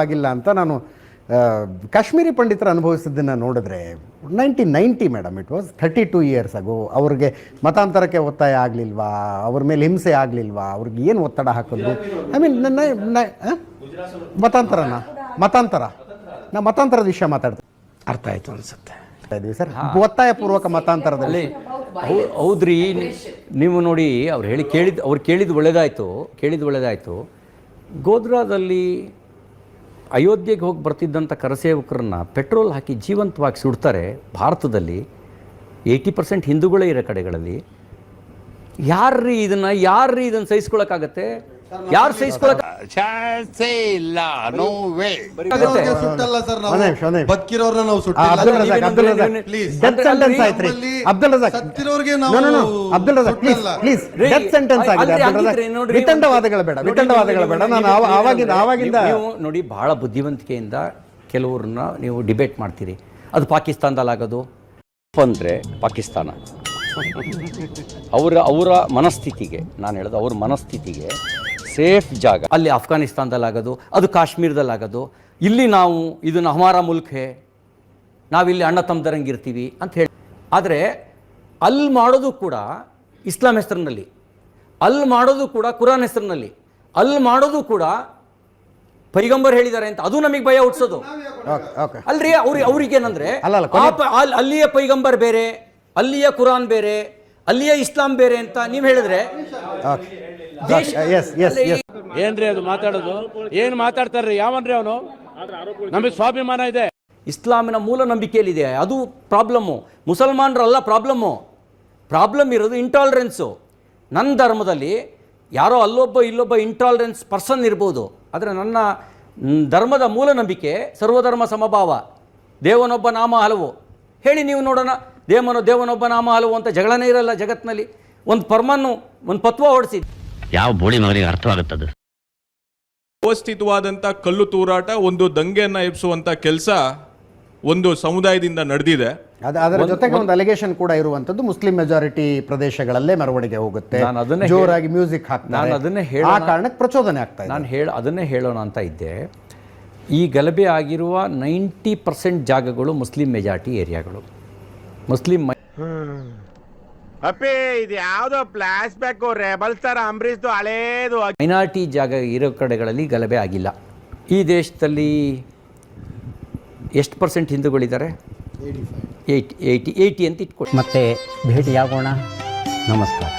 ಆಗಿಲ್ಲ ಅಂತ ನಾನು ಕಾಶ್ಮೀರಿ ಪಂಡಿತರು ಅನುಭವಿಸಿದ್ದನ್ನು ನೋಡಿದ್ರೆ 1990 ಮೇಡಮ್, ಇಟ್ ವಾಸ್ 32 ಇಯರ್ಸ್ ಆಗೋ. ಅವ್ರಿಗೆ ಮತಾಂತರಕ್ಕೆ ಒತ್ತಾಯ ಆಗಲಿಲ್ವಾ, ಅವ್ರ ಮೇಲೆ ಹಿಂಸೆ ಆಗಲಿಲ್ವಾ, ಅವ್ರಿಗೆ ಏನು ಒತ್ತಡ ಹಾಕಿದ್ರು? ಐ ಮೀನ್ ಮತಾಂತರದ ವಿಷಯ ಮಾತಾಡ್ತೀನಿ. ಅರ್ಥ ಆಯ್ತು ಅನ್ಸುತ್ತೆ ಇದೀವಿ ಸರ್, ಒತ್ತಾಯ ಪೂರ್ವಕ ಮತಾಂತರದಲ್ಲಿ. ಹೌದ್ರಿ, ನೀವು ನೋಡಿ ಅವ್ರು ಕೇಳಿದ್ದು ಒಳ್ಳೇದಾಯಿತು. ಗೋಧ್ರಾದಲ್ಲಿ ಅಯೋಧ್ಯೆಗೆ ಹೋಗಿ ಬರ್ತಿದ್ದಂಥ ಕರಸೇವಕರನ್ನ ಪೆಟ್ರೋಲ್ ಹಾಕಿ ಜೀವಂತವಾಗಿ ಸುಡ್ತಾರೆ. ಭಾರತದಲ್ಲಿ 80% ಹಿಂದೂಗಳೇ ಇರೋ ಕಡೆಗಳಲ್ಲಿ ಯಾರ್ರೀ ಇದನ್ನು ಸಹಿಸ್ಕೊಳಕ್ಕಾಗತ್ತೆ? ಯಾರು ಸಹಿಸ್ಕೊಳಕ್ ಚಾನ್ಸೇ ಇಲ್ಲ. No way. ಸುಟ್ಟಲ್ಲ ಸರ್, ನಾವು ಬದುಕಿರೋರ್ನ ನಾವು ಅಬ್ದುಲ್ ವಿತಂಡವಾದಗಳ ಬೇಡ. ನಾನು ಆವಾಗಿಂದ ನೋಡಿ, ಬಹಳ ಬುದ್ಧಿವಂತಿಕೆಯಿಂದ ಕೆಲವ್ರನ್ನ ನೀವು ಡಿಬೇಟ್ ಮಾಡ್ತೀರಿ. ಅದು ಪಾಕಿಸ್ತಾನದಲ್ಲಾಗೋದು ಅಂದರೆ ಪಾಕಿಸ್ತಾನ ಅವರ ಮನಸ್ಥಿತಿಗೆ, ನಾನು ಹೇಳೋದು ಅವ್ರ ಮನಸ್ಥಿತಿಗೆ ಸೇಫ್ ಜಾಗ. ಅಲ್ಲಿ ಅಫ್ಘಾನಿಸ್ತಾನದಲ್ಲಾಗೋದು, ಅದು ಕಾಶ್ಮೀರದಲ್ಲಾಗೋದು. ಇಲ್ಲಿ ನಾವು ಇದನ್ನು ಹಮಾರ ಮುಲ್ಕ್ ಹೇ, ನಾವಿಲ್ಲಿ ಅಣ್ಣ ತಮ್ಮದರಂಗಿರ್ತೀವಿ ಅಂತ ಹೇಳಿ. ಆದರೆ ಅಲ್ಲಿ ಮಾಡೋದು ಕೂಡ ಇಸ್ಲಾಂ ಹೆಸರಿನಲ್ಲಿ, ಅಲ್ಲಿ ಮಾಡೋದು ಕೂಡ ಕುರಾನ್ ಹೆಸರಿನಲ್ಲಿ, ಅಲ್ಲಿ ಮಾಡೋದು ಕೂಡ ಪೈಗಂಬರ್ ಹೇಳಿದ್ದಾರೆ ಅಂತ ಅದು ನಮಗೆ ಭಯ ಹುಟ್ಟಿಸೋದು ಅಲ್ರಿ. ಅವ್ರಿಗೇನಂದ್ರೆ ಅಲ್ಲಿಯ ಪೈಗಂಬರ್ ಬೇರೆ, ಅಲ್ಲಿಯ ಕುರಾನ್ ಬೇರೆ, ಅಲ್ಲಿಯ ಇಸ್ಲಾಂ ಬೇರೆ ಅಂತ ನೀವು ಹೇಳಿದ್ರೆ ಏನ್ರಿ ಅದು ಮಾತಾಡೋದು? ಏನ್ ಮಾತಾಡ್ತಾರ್ರಿ? ಯಾವನ್ರಿ ಅವನು? ನಮಗೆ ಸ್ವಾಭಿಮಾನ ಇದೆ. ಇಸ್ಲಾಮಿನ ಮೂಲ ನಂಬಿಕೆಯಲ್ಲಿದೆ, ಅದು ಪ್ರಾಬ್ಲಮ್ಮು. ಮುಸಲ್ಮಾನರಲ್ಲ ಪ್ರಾಬ್ಲಮ್ ಇರೋದು ಇಂಟಾಲರೆನ್ಸು. ನನ್ನ ಧರ್ಮದಲ್ಲಿ ಯಾರೋ ಇಲ್ಲೊಬ್ಬ ಇಂಟಾಲರೆನ್ಸ್ ಪರ್ಸನ್ ಇರ್ಬೋದು, ಆದರೆ ನನ್ನ ಧರ್ಮದ ಮೂಲ ನಂಬಿಕೆ ಸರ್ವಧರ್ಮ ಸಮಭಾವ, ದೇವನೊಬ್ಬ ನಾಮ ಹಲವು. ಹೇಳಿ ನೀವು ನೋಡೋಣ, ದೇವನೊಬ್ಬ ನಾಮ ಹಲವು ಅಂತ ಜಗಳನೇ ಇರಲ್ಲ ಜಗತ್ತಿನಲ್ಲಿ. ಒಂದು ಪತ್ವ ಹೊಡಿಸಿ, ಯಾವ ಬೋಳಿ ಮಗನಿಗೆ ಅರ್ಥವಾಗುತ್ತದೆ? ವ್ಯವಸ್ಥಿತವಾದಂಥ ಕಲ್ಲು ತೂರಾಟ, ಒಂದು ದಂಗೆಯನ್ನು ಎಬ್ಬಿಸುವಂಥ ಕೆಲಸ ಒಂದು ಸಮುದಾಯದಿಂದ ನಡೆದಿದೆ. ಅದರ ಜೊತೆಗೆ ಒಂದು ಅಲಿಗೇಷನ್ ಕೂಡ ಇರುವಂತದ್ದು, ಮುಸ್ಲಿಂ ಮೆಜಾರಿಟಿ ಪ್ರದೇಶಗಳಲ್ಲೇ ಮೆರವಣಿಗೆ ಹೋಗುತ್ತೆ, ಜೋರಾಗಿ ಮ್ಯೂಸಿಕ್ ಹಾಕ್ತಾರೆ, ಆ ಕಾರಣಕ್ಕೆ ಪ್ರಚೋದನೆ ಆಗ್ತಾ ಇದೆ. ನಾನು ಅದನ್ನೇ ಹೇಳೋಣ ಅಂತ ಇದ್ದೆ. ಈ ಗಲಭೆ ಆಗಿರುವ 90% ಜಾಗಗಳು ಮುಸ್ಲಿಂ ಮೆಜಾರಿಟಿ ಏರಿಯಾಗಳು. ಮುಸ್ಲಿಂ ಅಪ್ಪೇ ಇದು ಯಾವುದೋ ಫ್ಲಾಶ್ ಬ್ಯಾಕ್ ರೆಬಲ್ಸ್ ತರ ಅಂಬರೀಶ್ದು ಹಳೇದು. ಮೈನಾರಿಟಿ ಜಾಗ ಇರೋ ಕಡೆಗಳಲ್ಲಿ ಗಲಭೆ ಆಗಿಲ್ಲ. ಈ ದೇಶದಲ್ಲಿ ಎಷ್ಟು % ಹಿಂದೂಗಳಿದ್ದಾರೆ? 80 ಅಂತ ಇಟ್ಕೊಳ್ಳಿ. ಮತ್ತೆ ಭೇಟಿಯಾಗೋಣ. ನಮಸ್ಕಾರ.